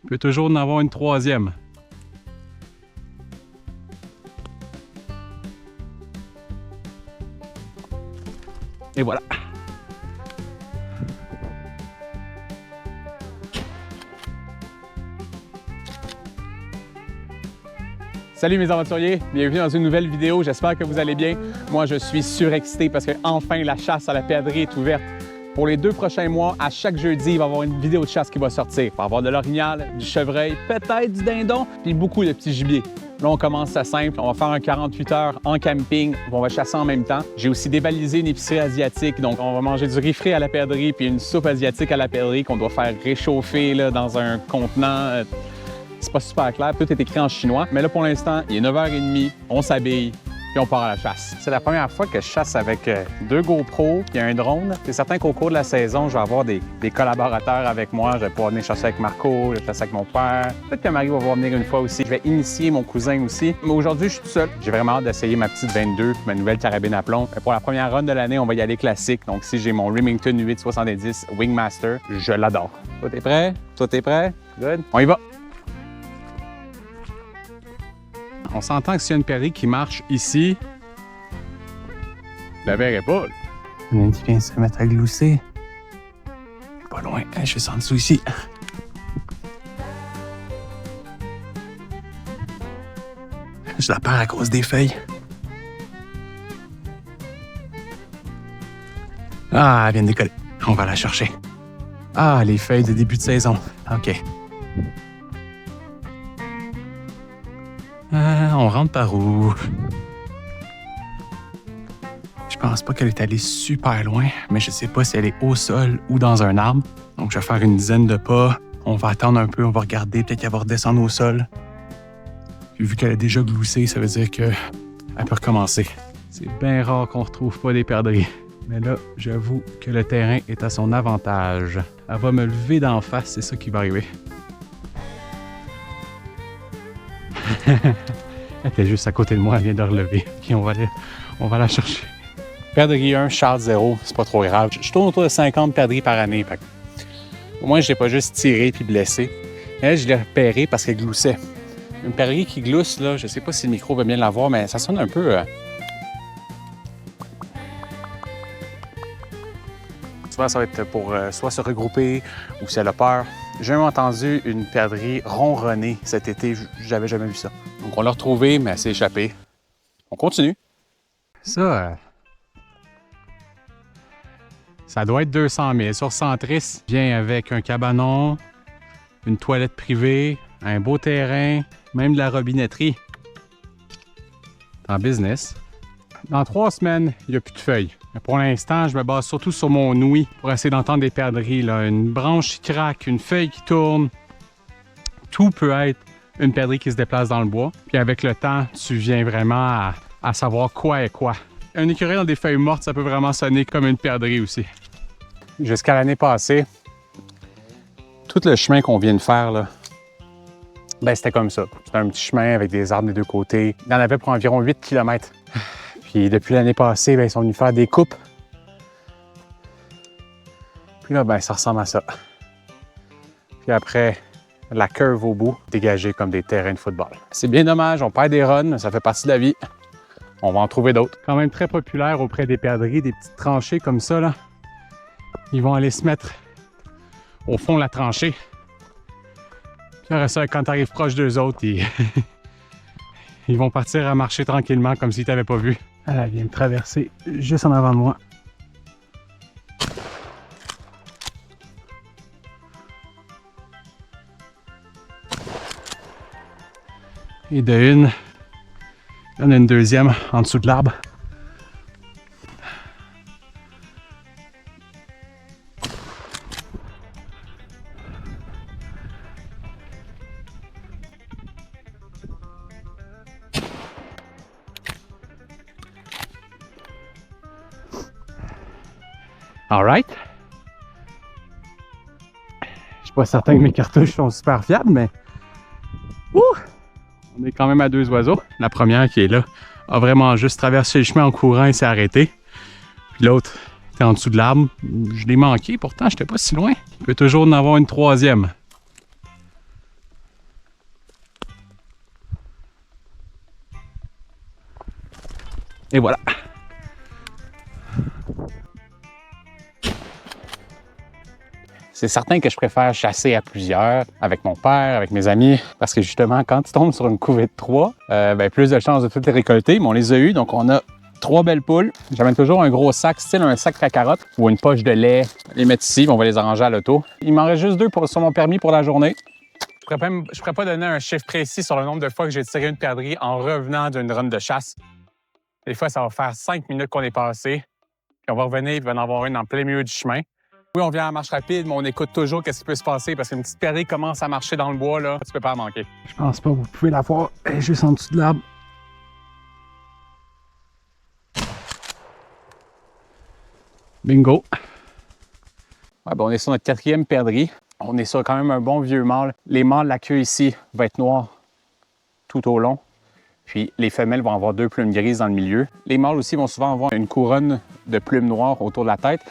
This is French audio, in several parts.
Il peut toujours en avoir une troisième. Et voilà. Salut mes aventuriers, bienvenue dans une nouvelle vidéo, j'espère que vous allez bien. Moi je suis surexcité parce que enfin la chasse à la perdrix est ouverte. Pour les 2 prochains mois, à chaque jeudi, il va y avoir une vidéo de chasse qui va sortir. Il va y avoir de l'orignal, du chevreuil, peut-être du dindon, puis beaucoup de petits gibiers. Là, on commence ça simple, on va faire un 48 heures en camping, on va chasser en même temps. J'ai aussi dévalisé une épicerie asiatique, donc on va manger du riz frit à la perdrix puis une soupe asiatique à la perdrix qu'on doit faire réchauffer là, dans un contenant. C'est pas super clair, tout est écrit en chinois. Mais là, pour l'instant, il est 9h30, on s'habille, puis on part à la chasse. C'est la première fois que je chasse avec 2 GoPros et un drone. C'est certain qu'au cours de la saison, je vais avoir des collaborateurs avec moi. Je vais pouvoir venir chasser avec Marco, je vais chasser avec mon père. Peut-être que Marie va pouvoir venir une fois aussi. Je vais initier mon cousin aussi. Mais aujourd'hui, je suis tout seul. J'ai vraiment hâte d'essayer ma petite 22 puis ma nouvelle carabine à plomb. Mais pour la première run de l'année, on va y aller classique. Donc, si j'ai mon Remington 870 Wingmaster, je l'adore. Toi, t'es prêt? Toi, t'es prêt? Good. On y va! On s'entend que s'il y a une perdrix qui marche ici, la verrai pas. Il y en a une qui vient se mettre à glousser. Pas loin. Je suis en dessous ici. Je la perds à cause des feuilles. Ah, elle vient de décoller. On va la chercher. Ah, les feuilles de début de saison. OK. On rentre par où? Je pense pas qu'elle est allée super loin, mais je sais pas si elle est au sol ou dans un arbre. Donc, je vais faire une dizaine de pas. On va attendre un peu, on va regarder. Peut-être qu'elle va redescendre au sol. Puis, vu qu'elle a déjà gloussé, ça veut dire qu'elle peut recommencer. C'est bien rare qu'on retrouve pas des perdrix. Mais là, j'avoue que le terrain est à son avantage. Elle va me lever d'en face, c'est ça qui va arriver. Elle était juste à côté de moi, elle vient de relever. Puis on va la chercher. Perdrix 1, Charles 0, c'est pas trop grave. Je tourne autour de 50 perdrix par année. Fait. Au moins, je l'ai pas juste tiré puis blessé. Elle, je l'ai repéré parce qu'elle gloussait. Une perdrix qui glousse, là, je sais pas si le micro va bien l'avoir, mais ça sonne un peu... Souvent, ça va être pour soit se regrouper ou si elle a peur. J'ai même entendu une perdrix ronronner cet été. J'avais jamais vu ça. Donc, on l'a retrouvée, mais elle s'est échappée. On continue. Ça doit être 200 000. Sur Centris, vient avec un cabanon, une toilette privée, un beau terrain, même de la robinetterie. En business. Dans 3 semaines, il n'y a plus de feuilles. Mais pour l'instant, je me base surtout sur mon ouïe pour essayer d'entendre des perdrix. Là. Une branche qui craque, une feuille qui tourne. Tout peut être une perdrix qui se déplace dans le bois. Puis avec le temps, tu viens vraiment à savoir quoi est quoi. Un écureuil dans des feuilles mortes, ça peut vraiment sonner comme une perdrix aussi. Jusqu'à l'année passée, tout le chemin qu'on vient de faire, là, ben, c'était comme ça. C'était un petit chemin avec des arbres des 2 côtés. Il y en avait pour environ 8 km. Puis depuis l'année passée, ben, ils sont venus faire des coupes. Puis là, ben, ça ressemble à ça. Puis après, la curve au bout, dégagée comme des terrains de football. C'est bien dommage, on perd des runs, mais ça fait partie de la vie. On va en trouver d'autres. Quand même très populaire auprès des perdrix, des petites tranchées comme ça, là. Ils vont aller se mettre au fond de la tranchée. Puis après ça, quand tu arrives proche d'eux autres, ils vont partir à marcher tranquillement comme s'ils t'avaient pas vu. Elle vient de traverser juste en avant de moi. Et de une, il y en a une deuxième en dessous de l'arbre. All right. Je suis pas certain que mes cartouches sont super fiables, mais on est quand même à 2 oiseaux. La première qui est là a vraiment juste traversé le chemin en courant et s'est arrêtée. Puis l'autre était en dessous de l'arbre. Je l'ai manqué, pourtant, j'étais pas si loin. Il peut toujours en avoir une troisième. Et voilà. C'est certain que je préfère chasser à plusieurs, avec mon père, avec mes amis, parce que justement, quand tu tombes sur une couvée de 3, plus de chances de toutes les récolter, mais on les a eues, donc on a 3 belles poules. J'amène toujours un gros sac, style un sac à carottes ou une poche de lait. Les mettre ici, on va les arranger à l'auto. Il m'en reste juste 2 sur mon permis pour la journée. Je ne pourrais pas donner un chiffre précis sur le nombre de fois que j'ai tiré une perdrix en revenant d'une run de chasse. Des fois, ça va faire 5 minutes qu'on est passé, puis on va revenir, il va en avoir une en plein milieu du chemin. Oui, on vient à la marche rapide, mais on écoute toujours qu'est-ce qui peut se passer parce qu'une petite perdrix commence à marcher dans le bois, là, tu peux pas la manquer. Je pense pas que vous pouvez la voir, elle est juste en dessous de l'arbre. Bingo! Ouais, on est sur notre 4e perdrix. On est sur quand même un bon vieux mâle. Les mâles, la queue ici va être noire tout au long. Puis les femelles vont avoir 2 plumes grises dans le milieu. Les mâles aussi vont souvent avoir une couronne de plumes noires autour de la tête.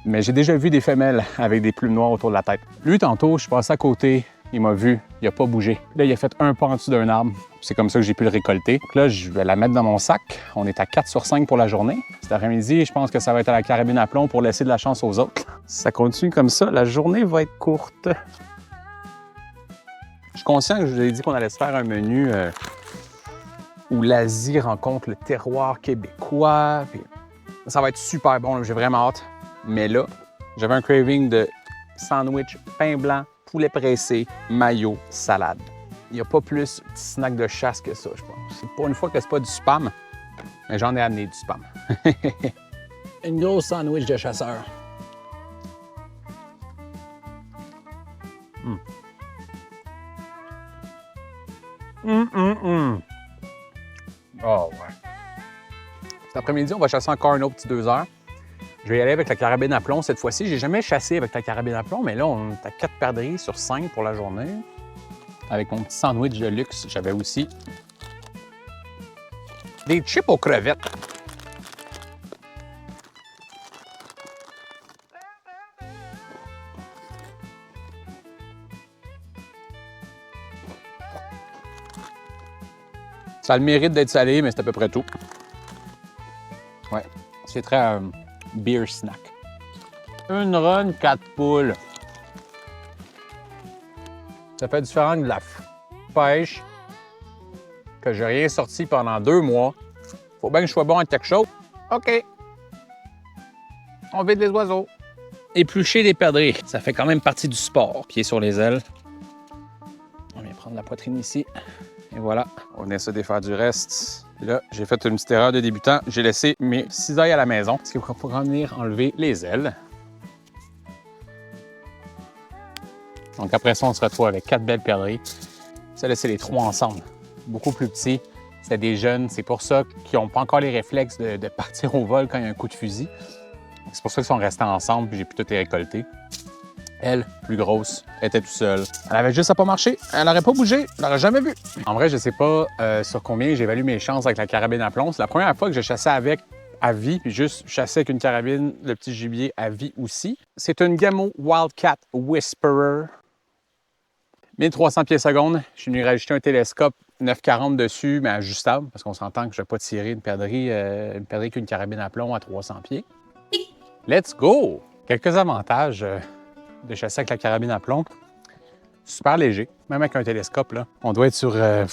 Mais j'ai déjà vu des femelles avec des plumes noires autour de la tête. Lui, tantôt, je suis passé à côté, il m'a vu, il n'a pas bougé. Là, il a fait un pas en dessous d'un arbre. C'est comme ça que j'ai pu le récolter. Donc là, je vais la mettre dans mon sac. On est à 4 sur 5 pour la journée. Cet après-midi, je pense que ça va être à la carabine à plomb pour laisser de la chance aux autres. Si ça continue comme ça, la journée va être courte. Je suis conscient que je vous ai dit qu'on allait se faire un menu où l'Asie rencontre le terroir québécois. Puis ça va être super bon, j'ai vraiment hâte. Mais là, j'avais un craving de sandwich, pain blanc, poulet pressé, mayo, salade. Il n'y a pas plus petit snack de chasse que ça, je pense. C'est pas une fois que c'est pas du spam, mais j'en ai amené du spam. Une grosse sandwich de chasseur. Oh ouais. Cet après-midi, on va chasser encore un autre petit 2 heures. Je vais y aller avec la carabine à plomb cette fois-ci. J'ai jamais chassé avec la carabine à plomb, mais là, on est à 4 perdrix sur 5 pour la journée. Avec mon petit sandwich de luxe, j'avais aussi des chips aux crevettes. Ça a le mérite d'être salé, mais c'est à peu près tout. Ouais, c'est très beer snack. Une run, 4 poules. Ça fait différent de la pêche que j'ai rien sorti pendant 2 mois. Faut bien que je sois bon à quelque chose. OK. On vide les oiseaux. Éplucher des perdrix, ça fait quand même partie du sport. Pied sur les ailes. On vient prendre la poitrine ici. Et voilà. On vient se défaire du reste. Et là, j'ai fait une petite erreur de débutant. J'ai laissé mes cisailles à la maison. Parce qu'il faut venir enlever les ailes. Donc après ça, on se retrouve avec 4 belles perdrix. Ça, là, c'est les 3 ensemble. Beaucoup plus petits. C'est des jeunes. C'est pour ça qu'ils n'ont pas encore les réflexes de partir au vol quand il y a un coup de fusil. C'est pour ça qu'ils sont restés ensemble puis j'ai pu tout les récolter. Elle, plus grosse, était toute seule. Elle avait juste à pas marcher. Elle n'aurait pas bougé. Je l'aurais jamais vu. En vrai, je sais pas sur combien j'évalue mes chances avec la carabine à plomb. C'est la première fois que je chassais avec à vie, puis juste chasser avec une carabine, le petit gibier à vie aussi. C'est une Gamo Wildcat Whisperer. 1300 pieds secondes. Je suis venu rajouter un télescope 940 dessus, mais ajustable, parce qu'on s'entend que je ne vais pas tirer une perdrix qu'une carabine à plomb à 300 pieds. Let's go! Quelques avantages de chasser avec la carabine à plomb. Super léger, même avec un télescope, là. On doit être sur 2,5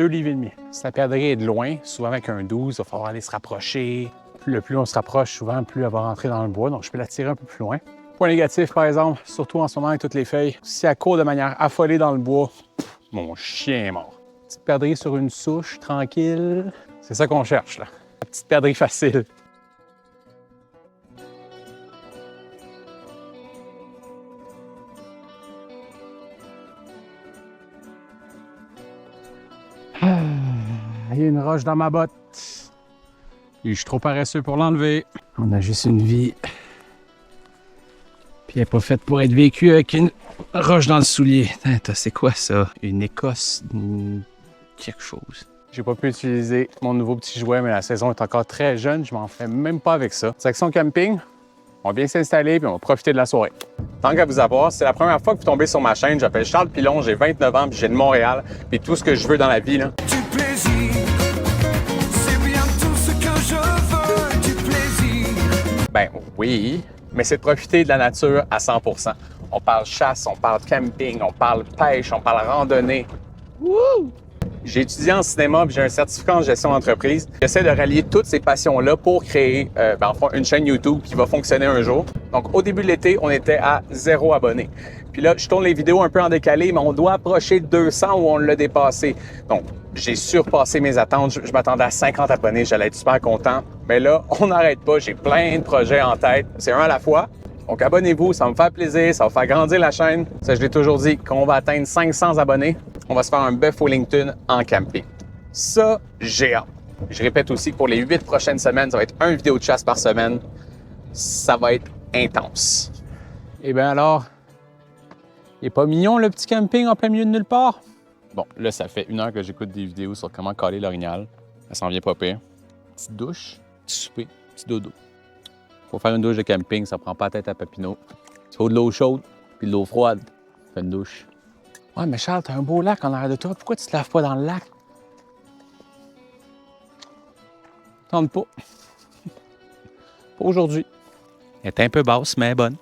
livres. Si la perdrix est de loin, souvent avec un 12, il va falloir aller se rapprocher. Plus on se rapproche, souvent, plus elle va rentrer dans le bois, donc je peux la tirer un peu plus loin. Point négatif, par exemple, surtout en ce moment avec toutes les feuilles, si elle court de manière affolée dans le bois, mon chien est mort. Petite perdrix sur une souche, tranquille. C'est ça qu'on cherche, là. La petite perdrix facile. Il y a une roche dans ma botte. Et je suis trop paresseux pour l'enlever. On a juste une vie. Puis elle n'est pas faite pour être vécue avec une roche dans le soulier. C'est quoi ça? Une Écosse? Quelque chose. J'ai pas pu utiliser mon nouveau petit jouet, mais la saison est encore très jeune. Je m'en fais même pas avec ça. Section camping, on va bien s'installer puis on va profiter de la soirée. Tant qu'à vous avoir, c'est la première fois que vous tombez sur ma chaîne. J'appelle Charles Pilon, j'ai 29 ans puis j'ai de Montréal. Puis tout ce que je veux dans la vie, là, Ben oui, mais c'est de profiter de la nature à 100%. On parle chasse, on parle camping, on parle pêche, on parle randonnée. Wouh! J'ai étudié en cinéma puis j'ai un certificat en gestion d'entreprise. J'essaie de rallier toutes ces passions-là pour créer enfin, une chaîne YouTube qui va fonctionner un jour. Donc, au début de l'été, on était à 0 abonnés. Puis là, je tourne les vidéos un peu en décalé, mais on doit approcher 200 où on l'a dépassé. Donc, j'ai surpassé mes attentes. Je m'attendais à 50 abonnés, j'allais être super content. Mais là, on n'arrête pas. J'ai plein de projets en tête. C'est un à la fois. Donc, abonnez-vous, ça va me faire plaisir, ça va faire grandir la chaîne. Ça, je l'ai toujours dit, quand on va atteindre 500 abonnés, on va se faire un bœuf Wellington en camping. Ça, j'ai hâte. Je répète aussi que pour les 8 prochaines semaines, ça va être une vidéo de chasse par semaine. Ça va être intense. Eh bien alors, il n'est pas mignon le petit camping en plein milieu de nulle part? Bon, là, ça fait 1 heure que j'écoute des vidéos sur comment caler l'orignal. Ça s'en vient pas pire. Petite douche, petit souper, petit dodo. Pour faire une douche de camping, ça prend pas la tête à Papineau. Il faut de l'eau chaude puis de l'eau froide. Fais une douche. Ouais, mais Charles, t'as un beau lac en arrière de toi. Pourquoi tu te laves pas dans le lac? Tente pas. Pas aujourd'hui. Elle est un peu basse, mais bonne.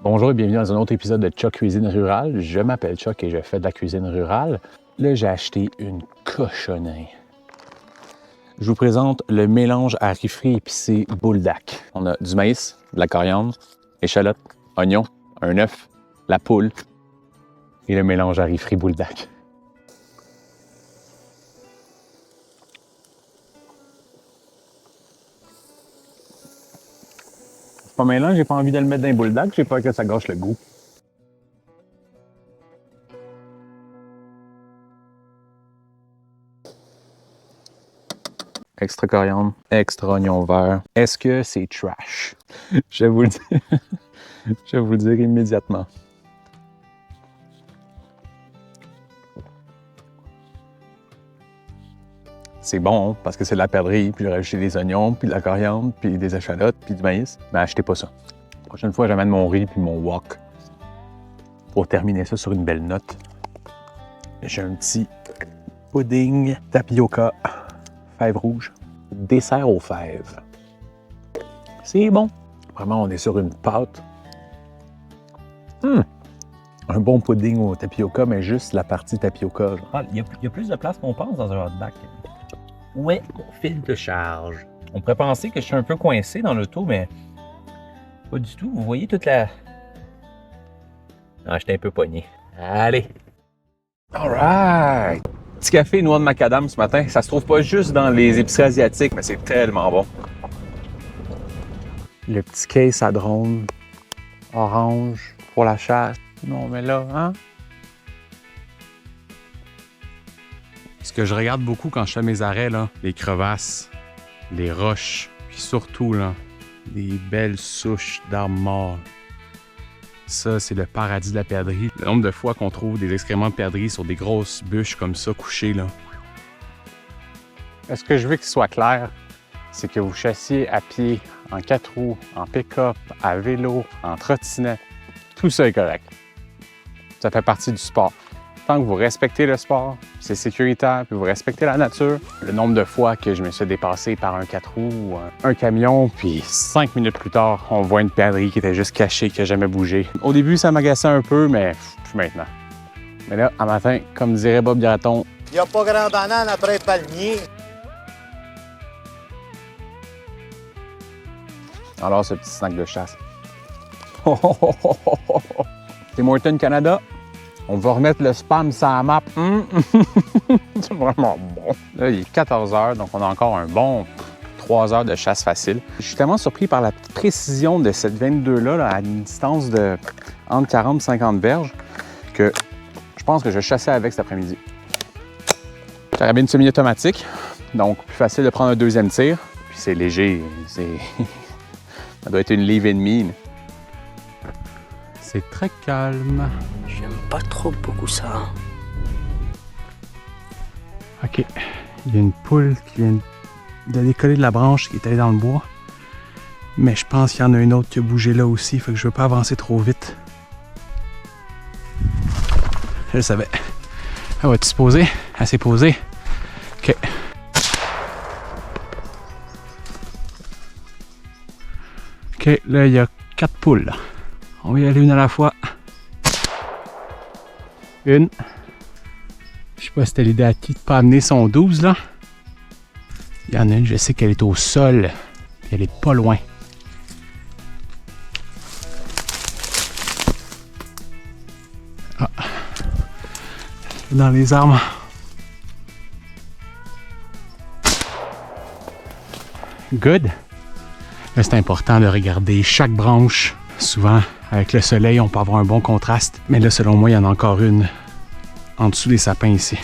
Bonjour et bienvenue dans un autre épisode de Chuck Cuisine Rurale. Je m'appelle Chuck et je fais de la cuisine rurale. Là, j'ai acheté une cochonnerie. Je vous présente le mélange à riz frit épicé Buldak. On a du maïs, de la coriandre, échalotes, oignons, un œuf, la poule et le mélange à riz frit Buldak. C'est pas mélange, j'ai pas envie de le mettre dans les Buldak, j'ai peur que ça gâche le goût. Extra coriandre, extra oignon vert. Est-ce que c'est trash? Je vais vous le dire. Je vais vous le dire immédiatement. C'est bon parce que c'est de la perdrix, puis j'ai rajouté des oignons, puis de la coriandre, puis des échalotes, puis du maïs. Mais achetez pas ça. La prochaine fois, j'amène mon riz puis mon wok. Pour terminer ça sur une belle note, j'ai un petit pudding tapioca. Fèves rouges, dessert aux fèves. C'est bon. Vraiment, on est sur une pâte. Un bon pudding au tapioca, mais juste la partie tapioca. Il y a plus de place qu'on pense dans un hot-back. Où est mon fil de charge? On pourrait penser que je suis un peu coincé dans l'auto, mais pas du tout. Vous voyez toute la... Ah, j'étais un peu pogné. Allez! All right! Petit café noix de macadam ce matin. Ça se trouve pas juste dans les épiceries asiatiques, mais c'est tellement bon. Le petit case à drone orange pour la chasse. Non, mais là, hein? Ce que je regarde beaucoup quand je fais mes arrêts, là, les crevasses, les roches, puis surtout, là, des belles souches d'arbres morts. Ça, c'est le paradis de la perdrix. Le nombre de fois qu'on trouve des excréments de perdrix sur des grosses bûches comme ça, couchées, là. Ce que je veux qu'il soit clair, c'est que vous chassiez à pied, en 4 roues, en pick-up, à vélo, en trottinette. Tout ça est correct. Ça fait partie du sport. Tant que vous respectez le sport, c'est sécuritaire, puis vous respectez la nature. Le nombre de fois que je me suis dépassé par un 4 roues ou un camion, puis 5 minutes plus tard, on voit une perdrix qui était juste cachée, qui n'a jamais bougé. Au début, ça m'agaçait un peu, mais plus maintenant. Mais là, un matin, comme dirait Bob Gratton, il n'y a pas grand banane après le palmier. Alors, ce petit snack de chasse. Tim Hortons Canada. On va remettre le spam sur la map. C'est vraiment bon. Là, il est 14 heures, donc on a encore un bon 3 heures de chasse facile. Je suis tellement surpris par la précision de cette 22-là, là, à une distance de entre 40 et 50 verges, que je pense que je vais chasser avec cet après-midi. Carabine semi-automatique, donc plus facile de prendre un deuxième tir. Puis c'est léger, ça doit être une livre et demie. C'est très calme. J'aime pas trop beaucoup ça. OK. Il y a une poule qui vient de décoller de la branche qui est allée dans le bois. Mais je pense qu'il y en a une autre qui a bougé là aussi, fait que je veux pas avancer trop vite. Je le savais. Elle va-tu se poser? Elle s'est posée. OK. OK, là, il y a 4 poules. Là. On va y aller une à la fois. Une. Je sais pas si c'était l'idée à qui de pas amener son 12, là. Il y en a une, je sais qu'elle est au sol. Puis elle est pas loin. Ah. Dans les arbres. Good. Là, c'est important de regarder chaque branche. Souvent, avec le soleil, on peut avoir un bon contraste. Mais là, selon moi, il y en a encore une en dessous des sapins ici.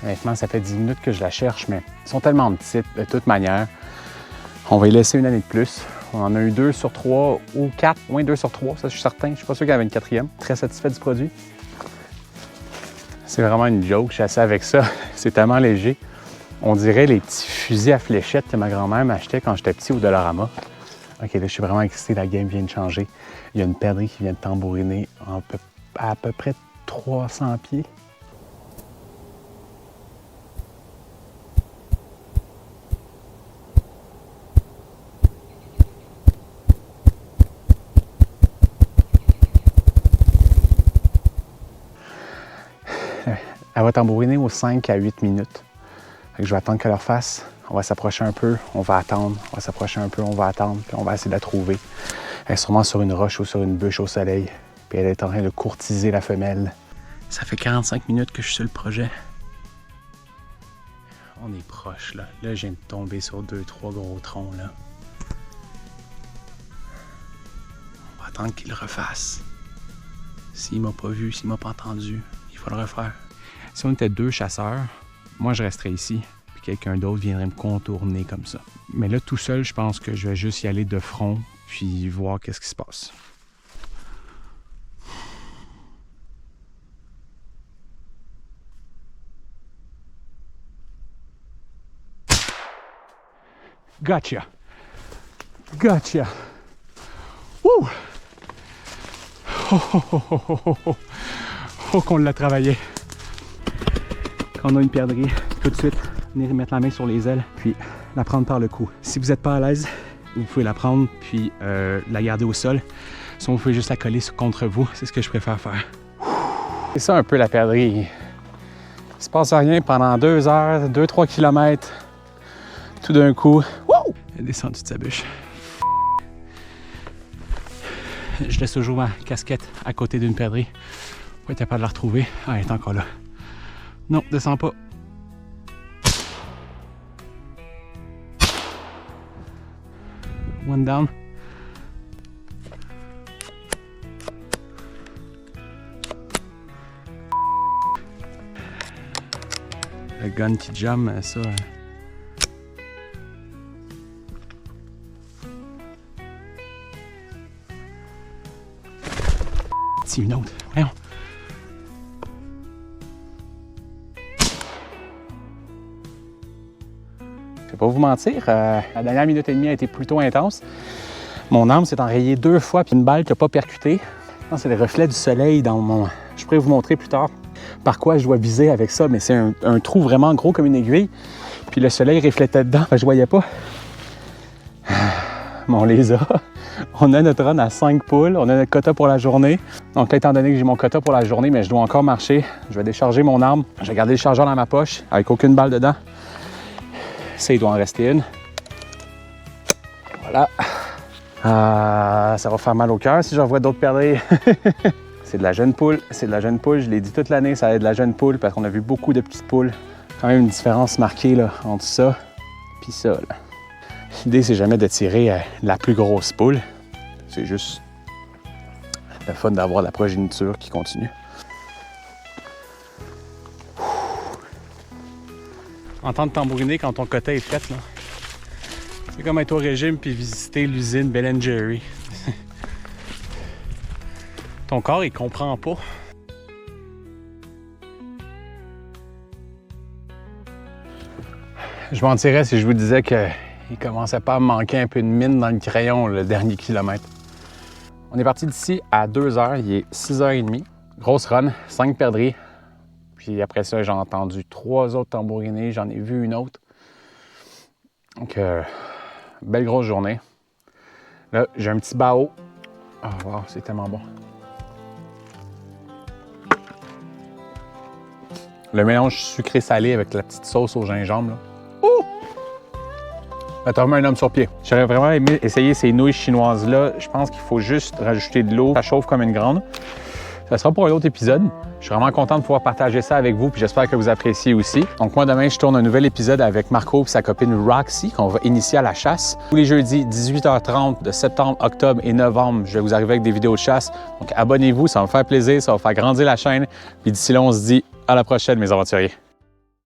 Honnêtement, ça fait 10 minutes que je la cherche, mais elles sont tellement petites de toute manière. On va y laisser une année de plus. On en a eu 2 sur 3 ou 4, moins 2 sur 3, ça je suis certain. Je suis pas sûr qu'il y avait une 4e. Très satisfait du produit. C'est vraiment une joke, je suis assis avec ça. C'est tellement léger. On dirait les petits fusils à fléchettes que ma grand-mère m'achetait quand j'étais petit au Dollarama. OK, là, je suis vraiment excité, la game vient de changer. Il y a une perdrix qui vient de tambouriner à peu près 300 pieds. Elle va tambouriner aux 5 à 8 minutes. Fait que je vais attendre qu'elle leur fasse. On va s'approcher un peu, on va attendre. On va s'approcher un peu, on va attendre. Puis on va essayer de la trouver. Elle est sûrement sur une roche ou sur une bûche au soleil. Puis elle est en train de courtiser la femelle. Ça fait 45 minutes que je suis sur le projet. On est proche, là. Là, je viens de tomber sur 2-3 gros troncs, là. On va attendre qu'il le refasse. S'il m'a pas vu, s'il m'a pas entendu, il faut le refaire. Si on était 2 chasseurs, moi, je resterais ici. Puis quelqu'un d'autre viendrait me contourner comme ça. Mais là, tout seul, je pense que je vais juste y aller de front, puis voir qu'est-ce qui se passe. Gotcha! Gotcha! Wouh! Oh, oh, oh, oh, oh, oh, oh. Oh, qu'on l'a travaillé! Quand on a une perdrix, tout de suite, venir mettre la main sur les ailes, puis la prendre par le cou. Si vous n'êtes pas à l'aise, vous pouvez la prendre, puis la garder au sol. Sinon, vous pouvez juste la coller contre vous. C'est ce que je préfère faire. C'est ça un peu la perdrix. Il se passe rien pendant 2 heures, 2-3 km. Tout d'un coup, wow! Elle est descendue de sa bûche. Je laisse toujours ma casquette à côté d'une perdrix pour être capable de la retrouver. Ah, elle est encore là. Non, descends pas. One down. Le gun qui jump, ça. C'est une autre. Voyons. Je vais pas vous mentir, la dernière minute et demie a été plutôt intense. Mon arme s'est enrayée 2 fois, puis une balle qui n'a pas percuté. C'est les reflets du soleil dans mon... Je pourrais vous montrer plus tard par quoi je dois viser avec ça, mais c'est un trou vraiment gros comme une aiguille. Puis le soleil reflétait dedans, je voyais pas. Mais on les a. On a notre run à 5 poules, on a notre quota pour la journée. Donc là, étant donné que j'ai mon quota pour la journée, mais je dois encore marcher, je vais décharger mon arme. Je vais garder le chargeur dans ma poche avec aucune balle dedans. Ça, il doit en rester une. Voilà. Ça va faire mal au cœur si j'en vois d'autres perdrix. C'est de la jeune poule, c'est de la jeune poule. Je l'ai dit toute l'année, ça va être de la jeune poule parce qu'on a vu beaucoup de petites poules. Quand même une différence marquée là, entre ça et ça. Là. L'idée, c'est jamais de tirer la plus grosse poule. C'est juste le fun d'avoir la progéniture qui continue. Entendre tambouriner quand ton quota est fait, là. C'est comme être au régime puis visiter l'usine Ben & Jerry. Ton corps, il comprend pas. Je mentirais si je vous disais qu'il commençait pas à me manquer un peu de mine dans le crayon le dernier kilomètre. On est parti d'ici à 2 heures, il est 6h30. Grosse run, 5 perdrix. Puis après ça, j'ai entendu 3 autres tambouriner, j'en ai vu une autre. Donc, belle grosse journée. Là, j'ai un petit bao. Ah, wow, c'est tellement bon. Le mélange sucré-salé avec la petite sauce au gingembre, là. Ouh! Là, t'as vraiment un homme sur pied. J'aurais vraiment aimé essayer ces nouilles chinoises-là. Je pense qu'il faut juste rajouter de l'eau. Ça chauffe comme une grande. Ça sera pour un autre épisode. Je suis vraiment content de pouvoir partager ça avec vous, puis j'espère que vous appréciez aussi. Donc moi, demain, je tourne un nouvel épisode avec Marco et sa copine Roxy, qu'on va initier à la chasse. Tous les jeudis, 18h30 de septembre, octobre et novembre, je vais vous arriver avec des vidéos de chasse. Donc abonnez-vous, ça va me faire plaisir, ça va faire grandir la chaîne. Puis d'ici là, on se dit à la prochaine, mes aventuriers.